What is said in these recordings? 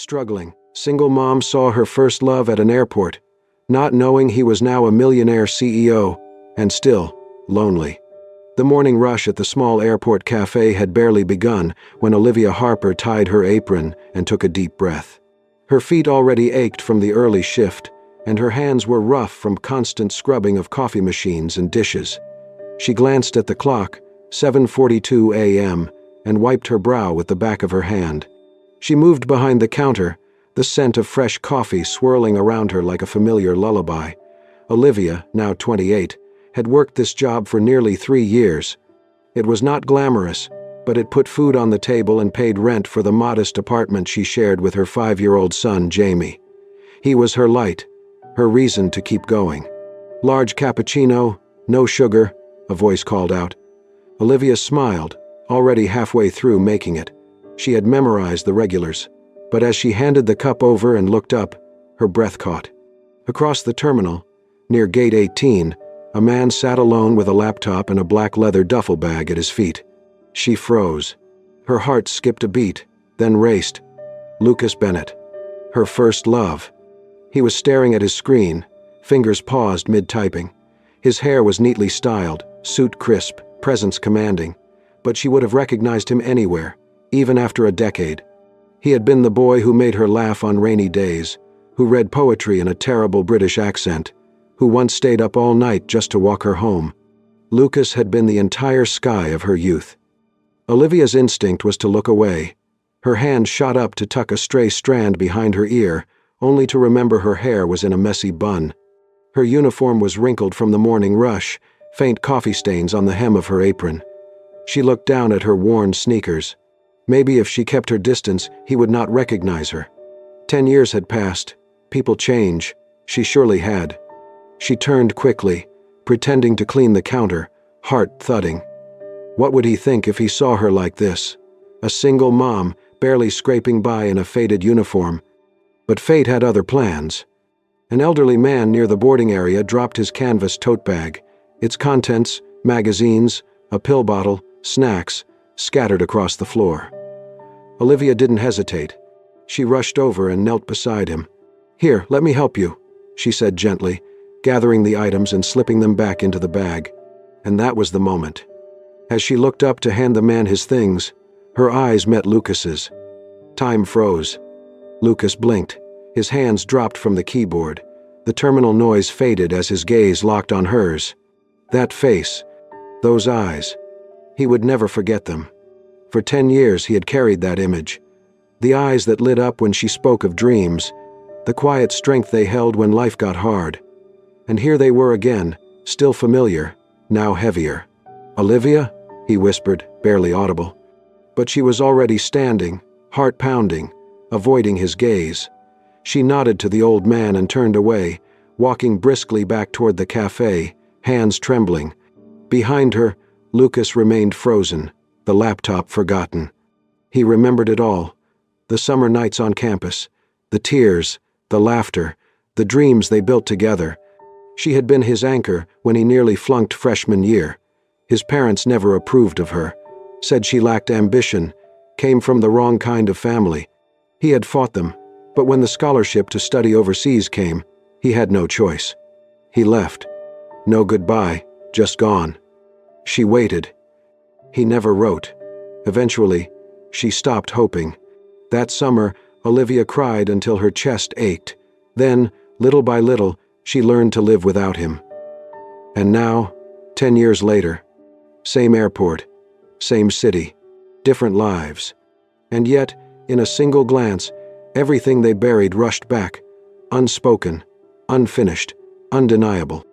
Struggling, single mom saw her first love at an airport, not knowing he was now a millionaire CEO, and still lonely. The morning rush at the small airport cafe had barely begun when Olivia Harper tied her apron and took a deep breath. Her feet already ached from the early shift, and her hands were rough from constant scrubbing of coffee machines and dishes. She glanced at the clock, 7:42 a.m., and wiped her brow with the back of her hand. She moved behind the counter, the scent of fresh coffee swirling around her like a familiar lullaby. Olivia, now 28, had worked this job for nearly 3 years. It was not glamorous, but it put food on the table and paid rent for the modest apartment she shared with her 5-year-old son, Jamie. He was her light, her reason to keep going. "Large cappuccino, no sugar," a voice called out. Olivia smiled, already halfway through making it. She had memorized the regulars, but as she handed the cup over and looked up, her breath caught. Across the terminal, near Gate 18, a man sat alone with a laptop and a black leather duffel bag at his feet. She froze. Her heart skipped a beat, then raced. Lucas Bennett. Her first love. He was staring at his screen, fingers paused mid-typing. His hair was neatly styled, suit crisp, presence commanding, but she would have recognized him anywhere, even after a decade. He had been the boy who made her laugh on rainy days, who read poetry in a terrible British accent, who once stayed up all night just to walk her home. Lucas had been the entire sky of her youth. Olivia's instinct was to look away. Her hand shot up to tuck a stray strand behind her ear, only to remember her hair was in a messy bun. Her uniform was wrinkled from the morning rush, faint coffee stains on the hem of her apron. She looked down at her worn sneakers. Maybe if she kept her distance, he would not recognize her. 10 years had passed. People change. She surely had. She turned quickly, pretending to clean the counter, heart thudding. What would he think if he saw her like this? A single mom, barely scraping by in a faded uniform. But fate had other plans. An elderly man near the boarding area dropped his canvas tote bag, its contents, magazines, a pill bottle, snacks, scattered across the floor. Olivia didn't hesitate. She rushed over and knelt beside him. "Here, let me help you," she said gently, gathering the items and slipping them back into the bag. And that was the moment. As she looked up to hand the man his things, her eyes met Lucas's. Time froze. Lucas blinked. His hands dropped from the keyboard. The terminal noise faded as his gaze locked on hers. That face, those eyes, he would never forget them. For 10 years he had carried that image. The eyes that lit up when she spoke of dreams, the quiet strength they held when life got hard. And here they were again, still familiar, now heavier. "Olivia?" he whispered, barely audible. But she was already standing, heart pounding, avoiding his gaze. She nodded to the old man and turned away, walking briskly back toward the cafe, hands trembling. Behind her, Lucas remained frozen, the laptop forgotten. He remembered it all. The summer nights on campus, the tears, the laughter, the dreams they built together. She had been his anchor when he nearly flunked freshman year. His parents never approved of her, said she lacked ambition, came from the wrong kind of family. He had fought them, but when the scholarship to study overseas came, he had no choice. He left. No goodbye, just gone. She waited. He never wrote. Eventually, she stopped hoping. That summer, Olivia cried until her chest ached. Then, little by little, she learned to live without him. And now, 10 years later, same airport, same city, different lives. And yet, in a single glance, everything they buried rushed back, unspoken, unfinished, undeniable.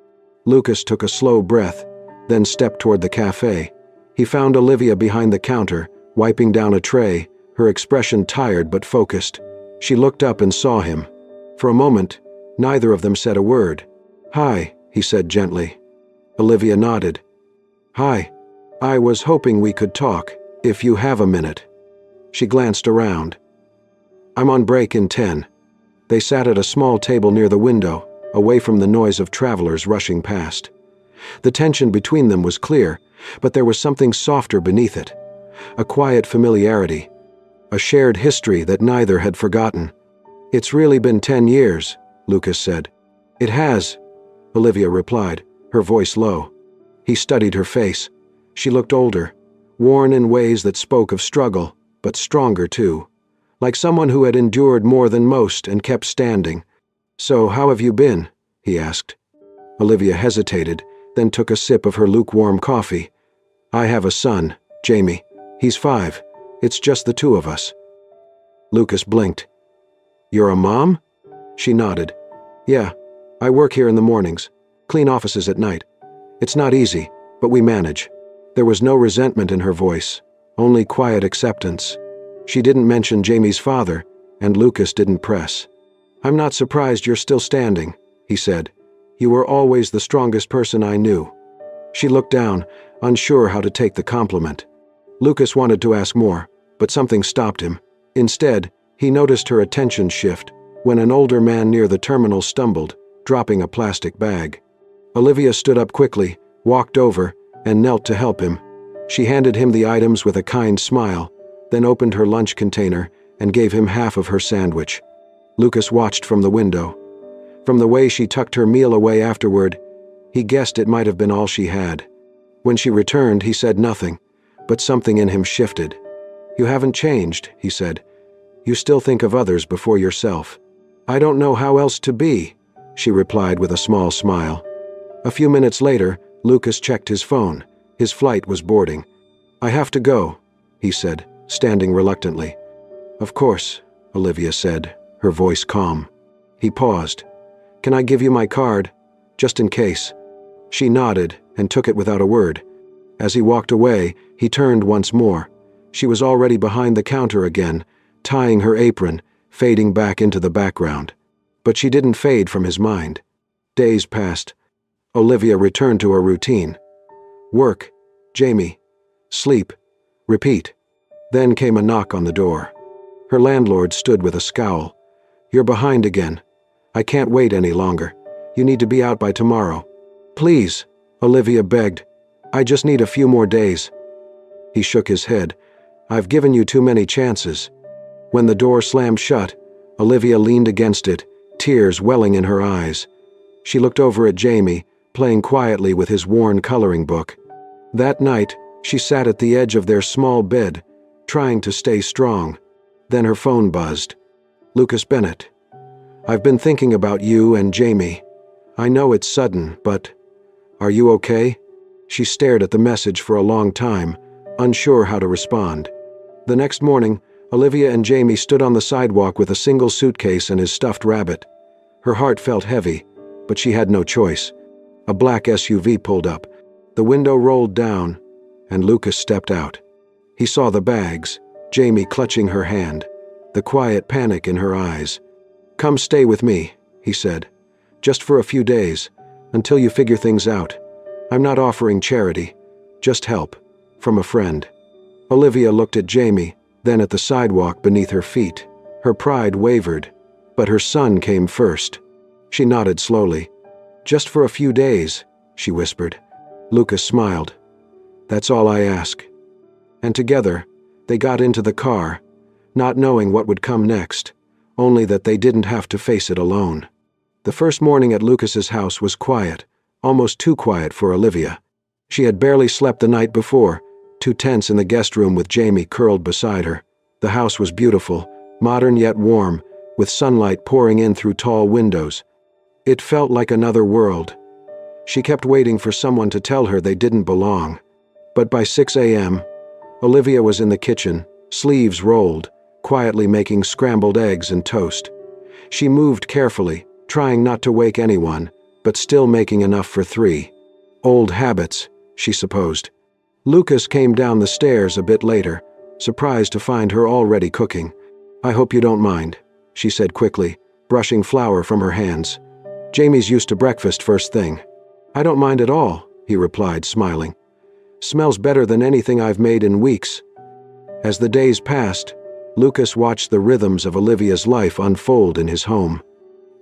Lucas took a slow breath, then stepped toward the cafe. He found Olivia behind the counter, wiping down a tray, her expression tired but focused. She looked up and saw him. For a moment, neither of them said a word. "Hi," he said gently. Olivia nodded. "Hi. I was hoping we could talk, if you have a minute." She glanced around. "I'm on break in 10. They sat at a small table near the window, away from the noise of travelers rushing past. The tension between them was clear, but there was something softer beneath it. A quiet familiarity. a shared history that neither had forgotten. "It's really been 10 years," Lucas said. "It has," Olivia replied, her voice low. He studied her face. She looked older, worn in ways that spoke of struggle, but stronger too, like someone who had endured more than most and kept standing. "So, how have you been?" he asked. Olivia hesitated, then took a sip of her lukewarm coffee. "I have a son, Jamie. He's 5. It's just the two of us." Lucas blinked. "You're a mom?" She nodded. "Yeah, I work here in the mornings, clean offices at night. It's not easy, but we manage." There was no resentment in her voice, only quiet acceptance. She didn't mention Jamie's father, and Lucas didn't press. "I'm not surprised you're still standing," he said. "You were always the strongest person I knew." She looked down, unsure how to take the compliment. Lucas wanted to ask more, but something stopped him. Instead, he noticed her attention shift when an older man near the terminal stumbled, dropping a plastic bag. Olivia stood up quickly, walked over, and knelt to help him. She handed him the items with a kind smile, then opened her lunch container and gave him half of her sandwich. Lucas watched from the window. From the way she tucked her meal away afterward, he guessed it might have been all she had. When she returned, he said nothing, but something in him shifted. "You haven't changed," he said. "You still think of others before yourself." "I don't know how else to be," she replied with a small smile. A few minutes later, Lucas checked his phone. His flight was boarding. "I have to go," he said, standing reluctantly. "Of course," Olivia said, her voice calm. He paused. "Can I give you my card? Just in case." She nodded and took it without a word. As he walked away, he turned once more. She was already behind the counter again, tying her apron, fading back into the background. But she didn't fade from his mind. Days passed. Olivia returned to her routine. Work, Jamie, sleep, repeat. Then came a knock on the door. Her landlord stood with a scowl. "You're behind again. I can't wait any longer. You need to be out by tomorrow." "Please," Olivia begged. "I just need a few more days." He shook his head. "I've given you too many chances." When the door slammed shut, Olivia leaned against it, tears welling in her eyes. She looked over at Jamie, playing quietly with his worn coloring book. That night, she sat at the edge of their small bed, trying to stay strong. Then her phone buzzed. "Lucas Bennett. I've been thinking about you and Jamie. I know it's sudden, but are you okay?" She stared at the message for a long time, unsure how to respond. The next morning, Olivia and Jamie stood on the sidewalk with a single suitcase and his stuffed rabbit. Her heart felt heavy, but she had no choice. A black SUV pulled up. The window rolled down, and Lucas stepped out. He saw the bags, Jamie clutching her hand, the quiet panic in her eyes. "Come stay with me," he said. "Just for a few days, until you figure things out. I'm not offering charity, just help, from a friend." Olivia looked at Jamie, then at the sidewalk beneath her feet. Her pride wavered, but her son came first. She nodded slowly. "Just for a few days," she whispered. Lucas smiled. "That's all I ask." And together, they got into the car, not knowing what would come next, only that they didn't have to face it alone. The first morning at Lucas's house was quiet, almost too quiet for Olivia. She had barely slept the night before, too tense in the guest room with Jamie curled beside her. The house was beautiful, modern yet warm, with sunlight pouring in through tall windows. It felt like another world. She kept waiting for someone to tell her they didn't belong. But by 6 a.m., Olivia was in the kitchen, sleeves rolled, quietly making scrambled eggs and toast. She moved carefully, trying not to wake anyone, but still making enough for 3. Old habits, she supposed. Lucas came down the stairs a bit later, surprised to find her already cooking. "I hope you don't mind," she said quickly, brushing flour from her hands. "Jamie's used to breakfast first thing." "I don't mind at all," he replied, smiling. "Smells better than anything I've made in weeks." As the days passed, Lucas watched the rhythms of Olivia's life unfold in his home.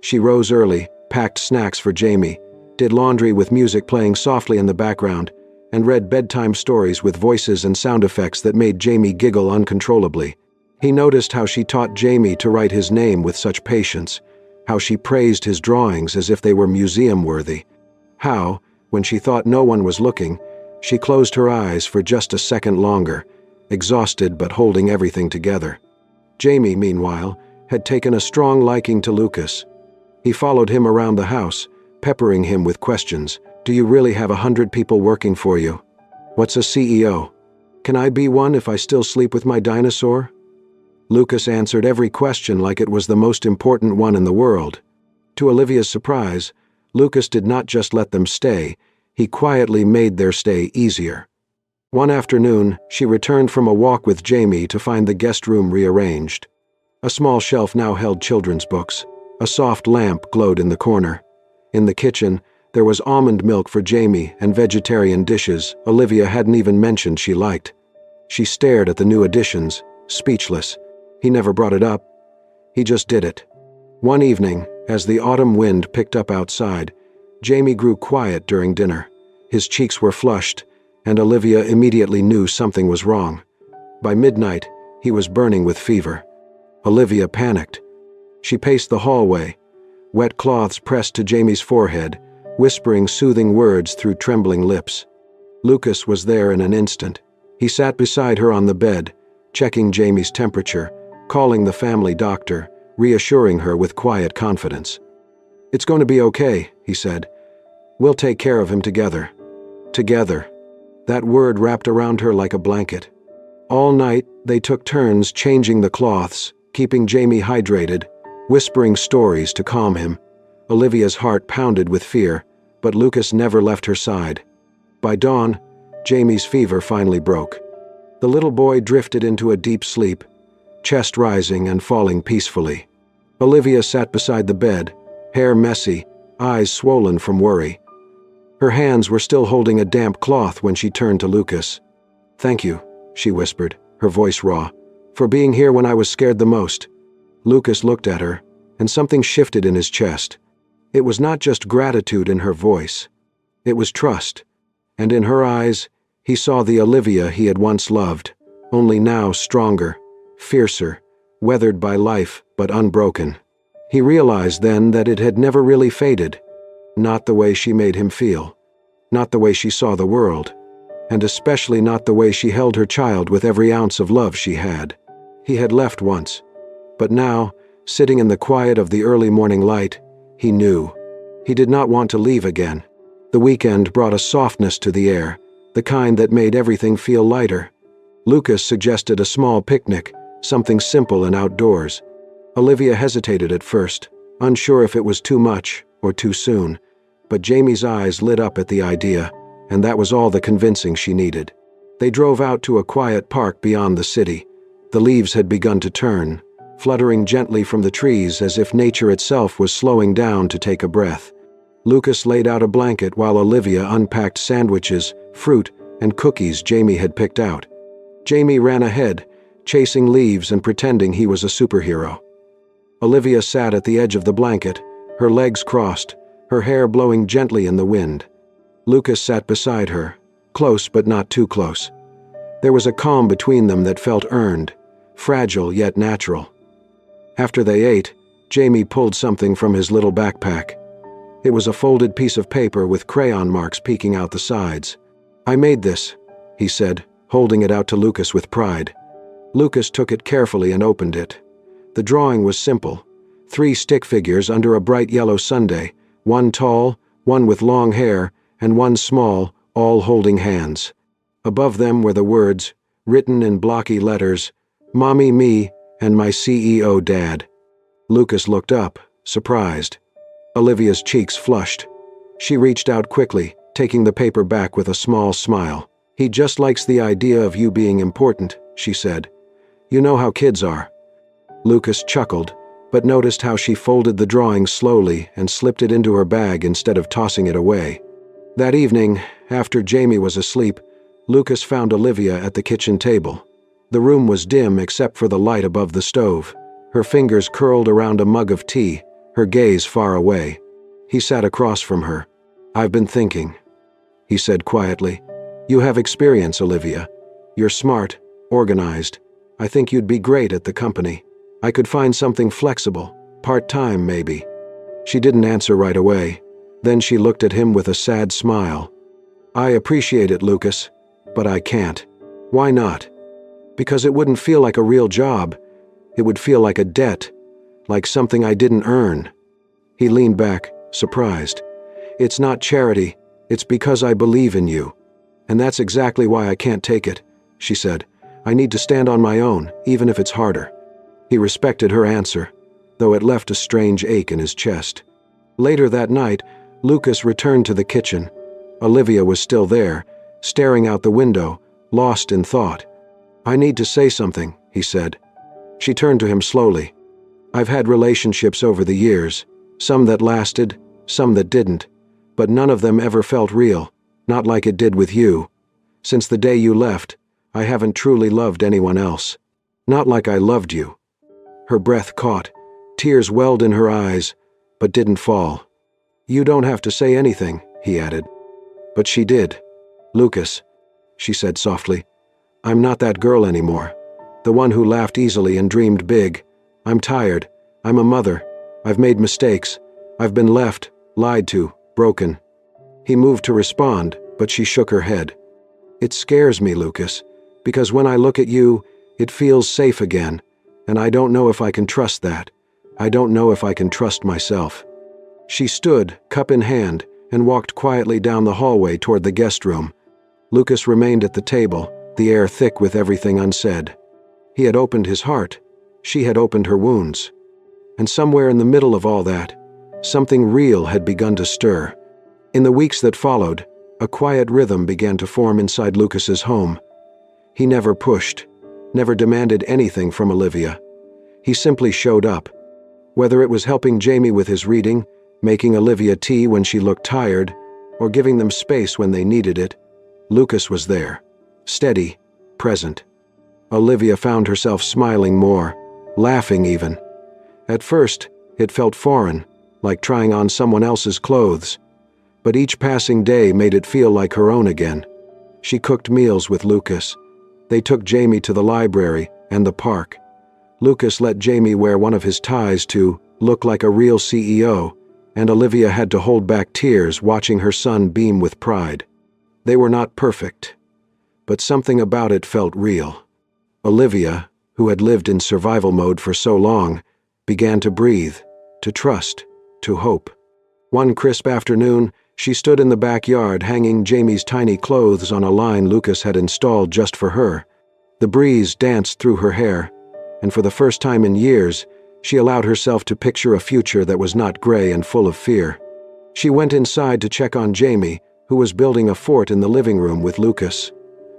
She rose early, packed snacks for Jamie, did laundry with music playing softly in the background, and read bedtime stories with voices and sound effects that made Jamie giggle uncontrollably. He noticed how she taught Jamie to write his name with such patience, how she praised his drawings as if they were museum-worthy, how, when she thought no one was looking, she closed her eyes for just a second longer, exhausted but holding everything together. Jamie, meanwhile, had taken a strong liking to Lucas. He followed him around the house, peppering him with questions. Do you really have 100 people working for you? What's a CEO? Can I be one if I still sleep with my dinosaur? Lucas answered every question like it was the most important one in the world. To Olivia's surprise, Lucas did not just let them stay, he quietly made their stay easier. One afternoon, she returned from a walk with Jamie to find the guest room rearranged. A small shelf now held children's books. A soft lamp glowed in the corner. In the kitchen, there was almond milk for Jamie and vegetarian dishes Olivia hadn't even mentioned she liked. She stared at the new additions, speechless. He never brought it up. He just did it. One evening, as the autumn wind picked up outside, Jamie grew quiet during dinner. His cheeks were flushed, and Olivia immediately knew something was wrong. By midnight, he was burning with fever. Olivia panicked. She paced the hallway, wet cloths pressed to Jamie's forehead, whispering soothing words through trembling lips. Lucas was there in an instant. He sat beside her on the bed, checking Jamie's temperature, calling the family doctor, reassuring her with quiet confidence. It's going to be okay, he said. We'll take care of him together. Together. That word wrapped around her like a blanket. All night, they took turns changing the cloths, keeping Jamie hydrated, whispering stories to calm him. Olivia's heart pounded with fear, but Lucas never left her side. By dawn, Jamie's fever finally broke. The little boy drifted into a deep sleep, chest rising and falling peacefully. Olivia sat beside the bed, hair messy, eyes swollen from worry. Her hands were still holding a damp cloth when she turned to Lucas. "Thank you," she whispered, her voice raw, "for being here when I was scared the most." Lucas looked at her, and something shifted in his chest. It was not just gratitude in her voice. It was trust. And in her eyes, he saw the Olivia he had once loved, only now stronger, fiercer, weathered by life but unbroken. He realized then that it had never really faded. Not the way she made him feel. Not the way she saw the world. And especially not the way she held her child with every ounce of love she had. He had left once. But now, sitting in the quiet of the early morning light, he knew. He did not want to leave again. The weekend brought a softness to the air, the kind that made everything feel lighter. Lucas suggested a small picnic, something simple and outdoors. Olivia hesitated at first, unsure if it was too much or too soon, but Jamie's eyes lit up at the idea, and that was all the convincing she needed. They drove out to a quiet park beyond the city. The leaves had begun to turn, fluttering gently from the trees as if nature itself was slowing down to take a breath. Lucas laid out a blanket while Olivia unpacked sandwiches, fruit, and cookies Jamie had picked out. Jamie ran ahead, chasing leaves and pretending he was a superhero. Olivia sat at the edge of the blanket, her legs crossed, her hair blowing gently in the wind. Lucas sat beside her, close but not too close. There was a calm between them that felt earned, fragile yet natural. After they ate, Jamie pulled something from his little backpack. It was a folded piece of paper with crayon marks peeking out the sides. "I made this," he said, holding it out to Lucas with pride. Lucas took it carefully and opened it. The drawing was simple. 3 stick figures under a bright yellow sundae, one tall, one with long hair, and one small, all holding hands. Above them were the words, written in blocky letters, "Mommy, me, and my CEO dad." Lucas looked up, surprised. Olivia's cheeks flushed. She reached out quickly, taking the paper back with a small smile. "He just likes the idea of you being important," she said. "You know how kids are." Lucas chuckled, but noticed how she folded the drawing slowly and slipped it into her bag instead of tossing it away. That evening, after Jamie was asleep, Lucas found Olivia at the kitchen table. The room was dim except for the light above the stove. Her fingers curled around a mug of tea, her gaze far away. He sat across from her. "I've been thinking," he said quietly. "You have experience, Olivia. You're smart, organized, I think you'd be great at the company. I could find something flexible, part-time maybe." She didn't answer right away. Then she looked at him with a sad smile. "I appreciate it, Lucas, but I can't." "Why not?" "Because it wouldn't feel like a real job. It would feel like a debt, like something I didn't earn." He leaned back, surprised. "It's not charity, it's because I believe in you. And that's exactly why I can't take it," she said. "I need to stand on my own, even if it's harder." He respected her answer, though it left a strange ache in his chest. Later that night, Lucas returned to the kitchen. Olivia was still there, staring out the window, lost in thought. "I need to say something," he said. She turned to him slowly. "I've had relationships over the years, some that lasted, some that didn't, but none of them ever felt real, not like it did with you. Since the day you left, I haven't truly loved anyone else. Not like I loved you." Her breath caught, tears welled in her eyes, but didn't fall. "You don't have to say anything," he added. But she did. "Lucas," she said softly, "I'm not that girl anymore. The one who laughed easily and dreamed big. I'm tired. I'm a mother. I've made mistakes. I've been left, lied to, broken." He moved to respond, but she shook her head. "It scares me, Lucas, because when I look at you, it feels safe again, and I don't know if I can trust that. I don't know if I can trust myself." She stood, cup in hand, and walked quietly down the hallway toward the guest room. Lucas remained at the table, the air thick with everything unsaid. He had opened his heart. She had opened her wounds. And somewhere in the middle of all that, something real had begun to stir. In the weeks that followed, a quiet rhythm began to form inside Lucas's home. He never pushed, never demanded anything from Olivia. He simply showed up. Whether it was helping Jamie with his reading, making Olivia tea when she looked tired, or giving them space when they needed it, Lucas was there, steady, present. Olivia found herself smiling more, laughing even. At first, it felt foreign, like trying on someone else's clothes. But each passing day made it feel like her own again. She cooked meals with Lucas. They took Jamie to the library and the park. Lucas let Jamie wear one of his ties to look like a real CEO, and Olivia had to hold back tears watching her son beam with pride. They were not perfect, but something about it felt real. Olivia, who had lived in survival mode for so long, began to breathe, to trust, to hope. One crisp afternoon, she stood in the backyard hanging Jamie's tiny clothes on a line Lucas had installed just for her. The breeze danced through her hair, and for the first time in years, she allowed herself to picture a future that was not gray and full of fear. She went inside to check on Jamie, who was building a fort in the living room with Lucas.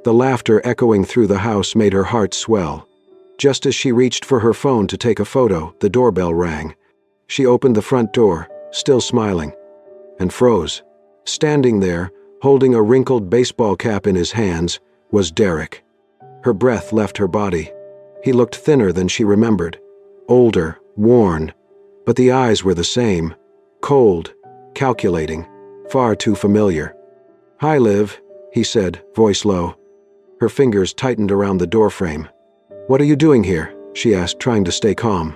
The laughter echoing through the house made her heart swell. Just as she reached for her phone to take a photo, the doorbell rang. She opened the front door, still smiling, and froze. Standing there, holding a wrinkled baseball cap in his hands, was Derek. Her breath left her body. He looked thinner than she remembered, older, worn, but the eyes were the same, cold, calculating, far too familiar. "Hi, Liv," he said, voice low. Her fingers tightened around the doorframe. "What are you doing here?" she asked, trying to stay calm.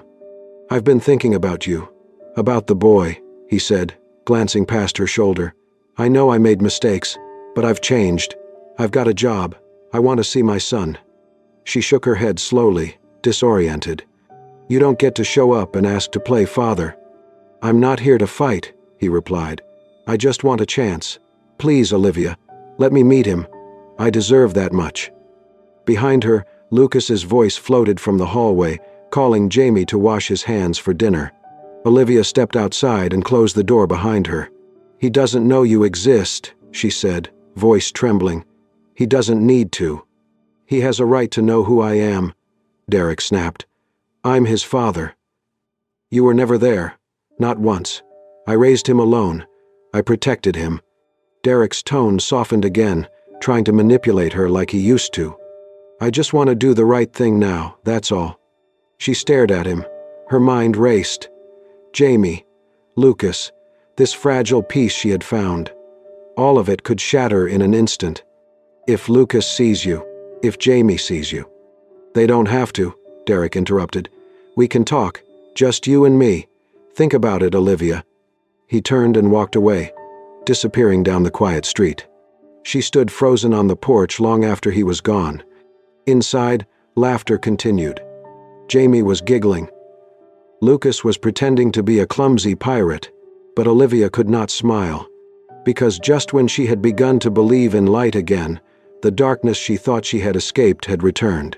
"I've been thinking about you. About the boy," he said, glancing past her shoulder. "I know I made mistakes, but I've changed. I've got a job. I want to see my son." She shook her head slowly, disoriented. "You don't get to show up and ask to play father." "I'm not here to fight," he replied. "I just want a chance. Please, Olivia, let me meet him. I deserve that much." Behind her, Lucas's voice floated from the hallway, calling Jamie to wash his hands for dinner. Olivia stepped outside and closed the door behind her. "He doesn't know you exist," she said, voice trembling. "He doesn't need to." "He has a right to know who I am," Derek snapped. "I'm his father." "You were never there. Not once. I raised him alone. I protected him." Derek's tone softened again, trying to manipulate her like he used to. "I just want to do the right thing now, that's all." She stared at him. Her mind raced. Jamie, Lucas, this fragile piece she had found. All of it could shatter in an instant. If Lucas sees you, if Jamie sees you. They don't have to, Derek interrupted. We can talk, just you and me. Think about it, Olivia. He turned and walked away, disappearing down the quiet street. She stood frozen on the porch long after he was gone. Inside, laughter continued. Jamie was giggling. Lucas was pretending to be a clumsy pirate, but Olivia could not smile, because just when she had begun to believe in light again, the darkness she thought she had escaped had returned.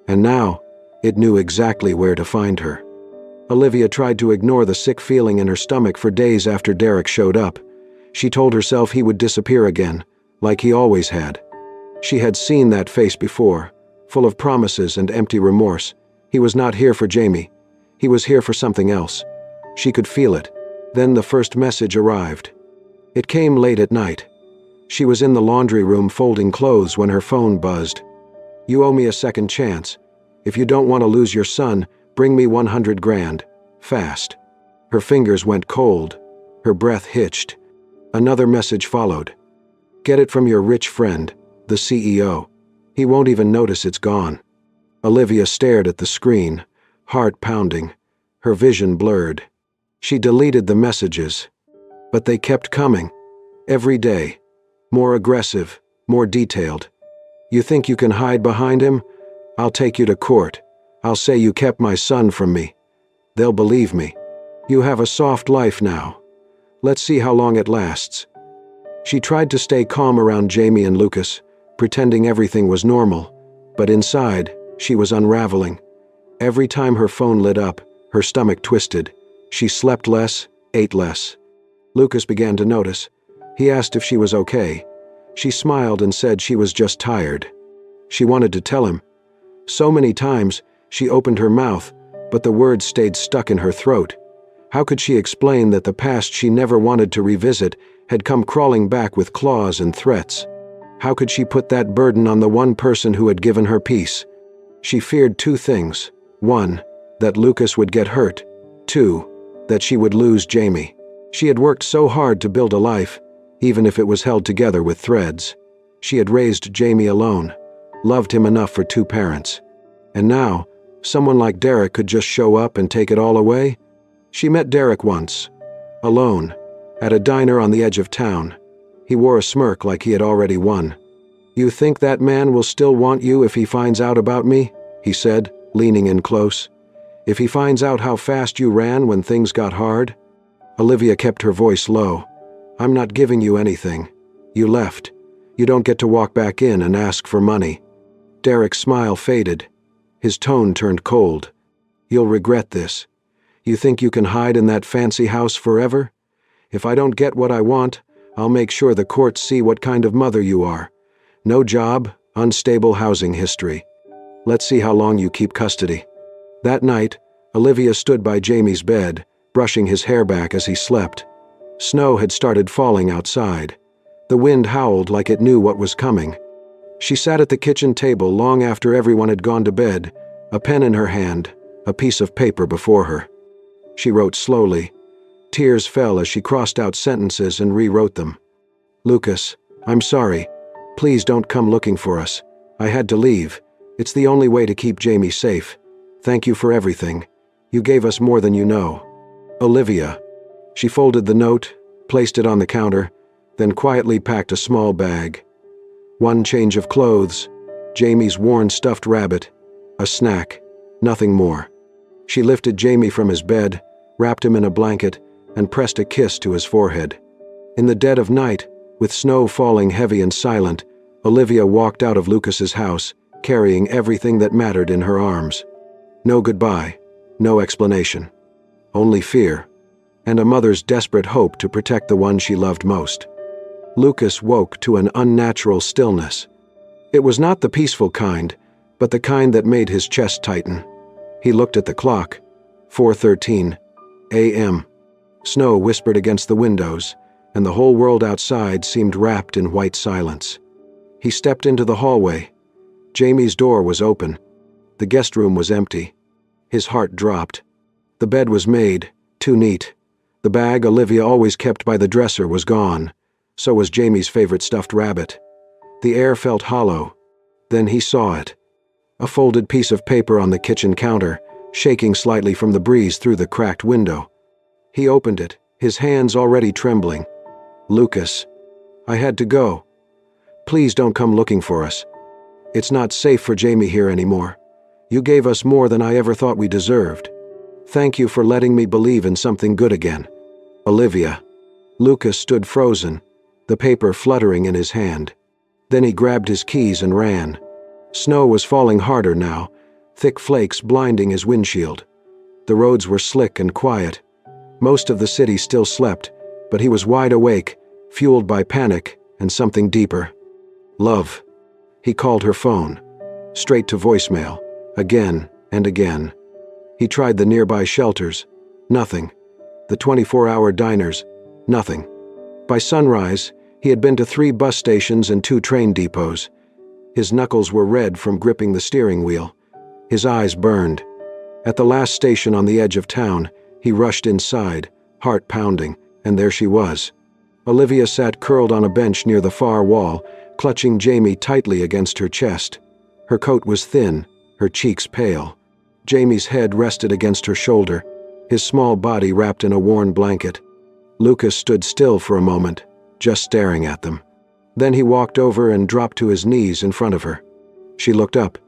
And now, it knew exactly where to find her. Olivia tried to ignore the sick feeling in her stomach for days after Derek showed up. She told herself he would disappear again, like he always had. She had seen that face before, full of promises and empty remorse. He was not here for Jamie. He was here for something else. She could feel it. Then the first message arrived. It came late at night. She was in the laundry room folding clothes when her phone buzzed. You owe me a second chance. If you don't want to lose your son, bring me 100 grand. Fast. Her fingers went cold. Her breath hitched. Another message followed. Get it from your rich friend, the CEO. He won't even notice it's gone. Olivia stared at the screen, heart pounding, her vision blurred. She deleted the messages, but they kept coming. Every day. More aggressive, more detailed. You think you can hide behind him? I'll take you to court. I'll say you kept my son from me. They'll believe me. You have a soft life now. Let's see how long it lasts. She tried to stay calm around Jamie and Lucas, pretending everything was normal, but inside, she was unraveling. Every time her phone lit up, her stomach twisted. She slept less, ate less. Lucas began to notice. He asked if she was okay. She smiled and said she was just tired. She wanted to tell him. So many times, she opened her mouth, but the words stayed stuck in her throat. How could she explain that the past she never wanted to revisit had come crawling back with claws and threats? How could she put that burden on the one person who had given her peace? She feared two things. One, that Lucas would get hurt. Two, that she would lose Jamie. She had worked so hard to build a life, even if it was held together with threads. She had raised Jamie alone, loved him enough for two parents. And now, someone like Derek could just show up and take it all away? She met Derek once, alone, at a diner on the edge of town. He wore a smirk like he had already won. You think that man will still want you if he finds out about me? He said, leaning in close. If he finds out how fast you ran when things got hard? Olivia kept her voice low. I'm not giving you anything. You left. You don't get to walk back in and ask for money. Derek's smile faded. His tone turned cold. You'll regret this. You think you can hide in that fancy house forever? If I don't get what I want, I'll make sure the courts see what kind of mother you are. No job, unstable housing history. Let's see how long you keep custody. That night, Olivia stood by Jamie's bed, brushing his hair back as he slept. Snow had started falling outside. The wind howled like it knew what was coming. She sat at the kitchen table long after everyone had gone to bed, a pen in her hand, a piece of paper before her. She wrote slowly. Tears fell as she crossed out sentences and rewrote them. Lucas, I'm sorry. Please don't come looking for us. I had to leave. It's the only way to keep Jamie safe. Thank you for everything. You gave us more than you know. Olivia. She folded the note, placed it on the counter, then quietly packed a small bag. One change of clothes, Jamie's worn stuffed rabbit, a snack, nothing more. She lifted Jamie from his bed, wrapped him in a blanket, and pressed a kiss to his forehead. In the dead of night, with snow falling heavy and silent, Olivia walked out of Lucas's house, carrying everything that mattered in her arms. No goodbye, no explanation. Only fear, and a mother's desperate hope to protect the one she loved most. Lucas woke to an unnatural stillness. It was not the peaceful kind, but the kind that made his chest tighten. He looked at the clock. 4:13 a.m. Snow whispered against the windows, and the whole world outside seemed wrapped in white silence. He stepped into the hallway. Jamie's door was open. The guest room was empty. His heart dropped. The bed was made, too neat. The bag Olivia always kept by the dresser was gone. So was Jamie's favorite stuffed rabbit. The air felt hollow. Then he saw it. a folded piece of paper on the kitchen counter, shaking slightly from the breeze through the cracked window. He opened it, his hands already trembling. "Lucas, I had to go. Please don't come looking for us. It's not safe for Jamie here anymore. You gave us more than I ever thought we deserved. Thank you for letting me believe in something good again. Olivia." Lucas stood frozen, the paper fluttering in his hand. Then he grabbed his keys and ran. Snow was falling harder now, thick flakes blinding his windshield. The roads were slick and quiet. Most of the city still slept, but he was wide awake, fueled by panic and something deeper. Love. He called her phone, straight to voicemail, again and again. He tried the nearby shelters. Nothing. The 24-hour diners. Nothing. By sunrise, he had been to 3 bus stations and 2 train depots. His knuckles were red from gripping the steering wheel. His eyes burned. At the last station on the edge of town, he rushed inside, heart pounding, and there she was. Olivia sat curled on a bench near the far wall, clutching Jamie tightly against her chest. Her coat was thin, her cheeks pale. Jamie's head rested against her shoulder, his small body wrapped in a worn blanket. Lucas stood still for a moment, just staring at them. Then he walked over and dropped to his knees in front of her. She looked up.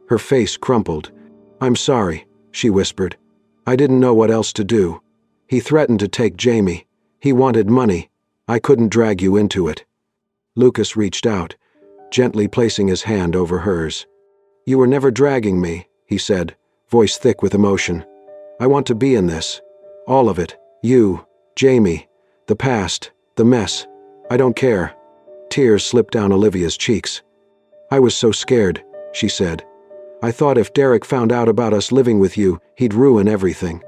Her face crumpled. "I'm sorry," she whispered. "I didn't know what else to do. He threatened to take Jamie. He wanted money. I couldn't drag you into it." Lucas reached out, gently placing his hand over hers. "You were never dragging me," he said, voice thick with emotion. "I want to be in this. All of it. You, Jamie, the past, the mess. I don't care." Tears slipped down Olivia's cheeks. "I was so scared," she said. "I thought if Derek found out about us living with you, he'd ruin everything.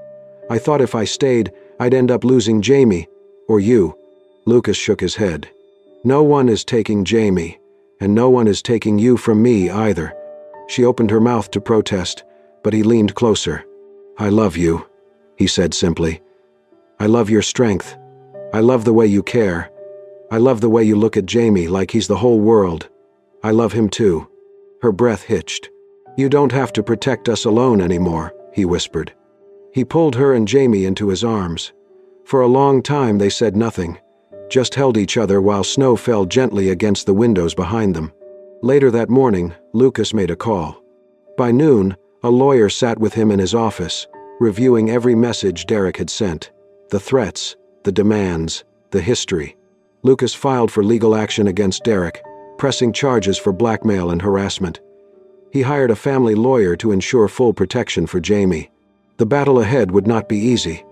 I thought if I stayed, I'd end up losing Jamie, or you." Lucas shook his head. "No one is taking Jamie, and no one is taking you from me either." She opened her mouth to protest, but he leaned closer. "I love you," he said simply. "I love your strength. I love the way you care. I love the way you look at Jamie like he's the whole world. I love him too." Her breath hitched. "You don't have to protect us alone anymore," he whispered. He pulled her and Jamie into his arms. For a long time they said nothing, just held each other while snow fell gently against the windows behind them. Later that morning, Lucas made a call. By noon, a lawyer sat with him in his office, reviewing every message Derek had sent. The threats, the demands, the history. Lucas filed for legal action against Derek, pressing charges for blackmail and harassment. He hired a family lawyer to ensure full protection for Jamie. The battle ahead would not be easy,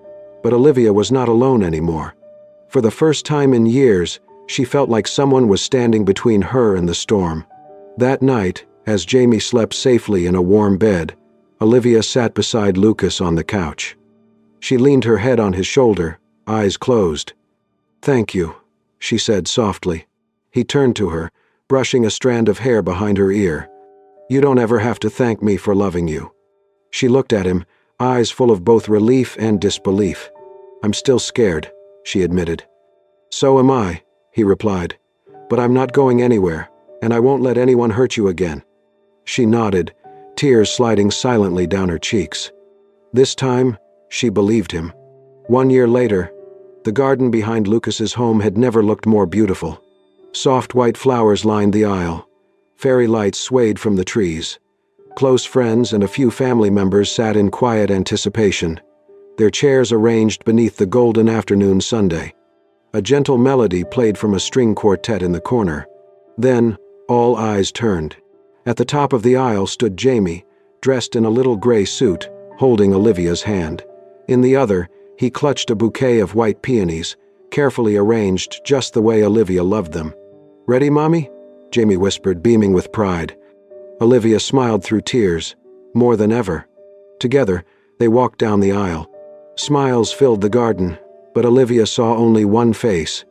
but Olivia was not alone anymore. For the first time in years, she felt like someone was standing between her and the storm. That night, as Jamie slept safely in a warm bed, Olivia sat beside Lucas on the couch. She leaned her head on his shoulder, eyes closed. "Thank you," she said softly. He turned to her, brushing a strand of hair behind her ear. "You don't ever have to thank me for loving you." She looked at him, eyes full of both relief and disbelief. "I'm still scared," she admitted. "So am I," he replied. "But I'm not going anywhere, and I won't let anyone hurt you again." She nodded, tears sliding silently down her cheeks. This time, she believed him. 1 year later, the garden behind Lucas's home had never looked more beautiful. Soft white flowers lined the aisle. Fairy lights swayed from the trees. Close friends and a few family members sat in quiet anticipation, their chairs arranged beneath the golden afternoon sundae. A gentle melody played from a string quartet in the corner. Then, all eyes turned. At the top of the aisle stood Jamie, dressed in a little gray suit, holding Olivia's hand. In the other, he clutched a bouquet of white peonies, carefully arranged just the way Olivia loved them. "Ready, Mommy?" Jamie whispered, beaming with pride. Olivia smiled through tears, more than ever. Together, they walked down the aisle. Smiles filled the garden, but Olivia saw only one face.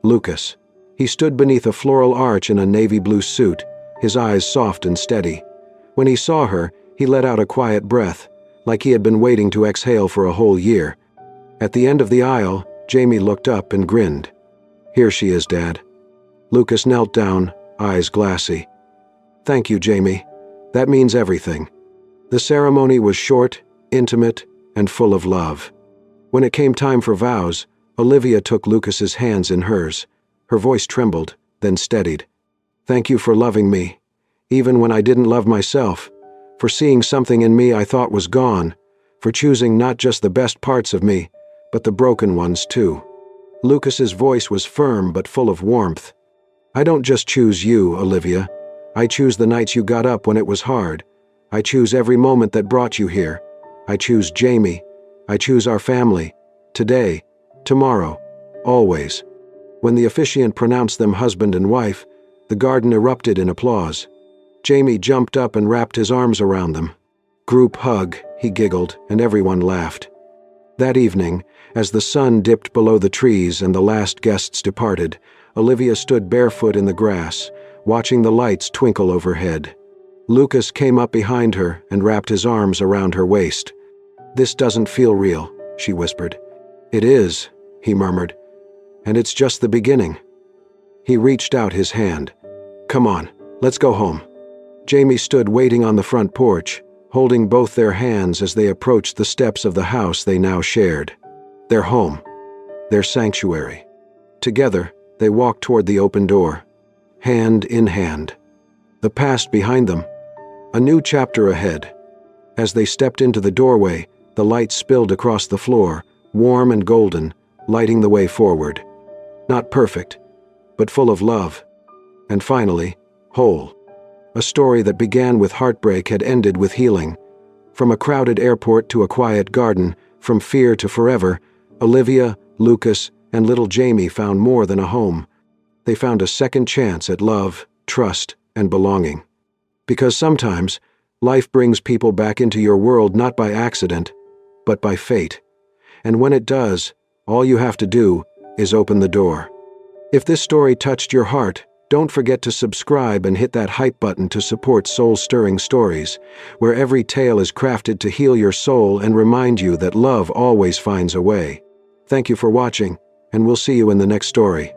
Lucas. He stood beneath a floral arch in a navy blue suit, his eyes soft and steady. When he saw her, he let out a quiet breath, like he had been waiting to exhale for a whole year. At the end of the aisle, Jamie looked up and grinned. "Here she is, Dad." Lucas knelt down, eyes glassy. "Thank you, Jamie. That means everything. The ceremony was short, intimate, and full of love. When it came time for vows, Olivia took Lucas's hands in hers. Her voice trembled, then steadied. Thank you for loving me, even when I didn't love myself, for seeing something in me I thought was gone, for choosing not just the best parts of me, but the broken ones too. Lucas's voice was firm but full of warmth. I don't just choose you, Olivia. I choose the nights you got up when it was hard. I choose every moment that brought you here. I choose Jamie. I choose our family. Today, tomorrow, always. When the officiant pronounced them husband and wife, the garden erupted in applause. Jamie jumped up and wrapped his arms around them. Group hug, he giggled, and everyone laughed. That evening, as the sun dipped below the trees and the last guests departed, Olivia stood barefoot in the grass, watching the lights twinkle overhead. Lucas came up behind her and wrapped his arms around her waist. This doesn't feel real, she whispered. It is, he murmured. And it's just the beginning. He reached out his hand. Come on, let's go home. Jamie stood waiting on the front porch, holding both their hands as they approached the steps of the house they now shared. Their home. Their sanctuary. Together, they walked toward the open door, hand in hand. The past behind them. A new chapter ahead. As they stepped into the doorway, the light spilled across the floor, warm and golden, lighting the way forward. Not perfect, but full of love. And finally, whole. A story that began with heartbreak had ended with healing. From a crowded airport to a quiet garden, from fear to forever, Olivia, Lucas, and little Jamie found more than a home. They found a second chance at love, trust, and belonging. Because sometimes, life brings people back into your world not by accident, but by fate. And when it does, all you have to do is open the door. If this story touched your heart, don't forget to subscribe and hit that hype button to support soul-stirring stories, where every tale is crafted to heal your soul and remind you that love always finds a way. Thank you for watching, and we'll see you in the next story.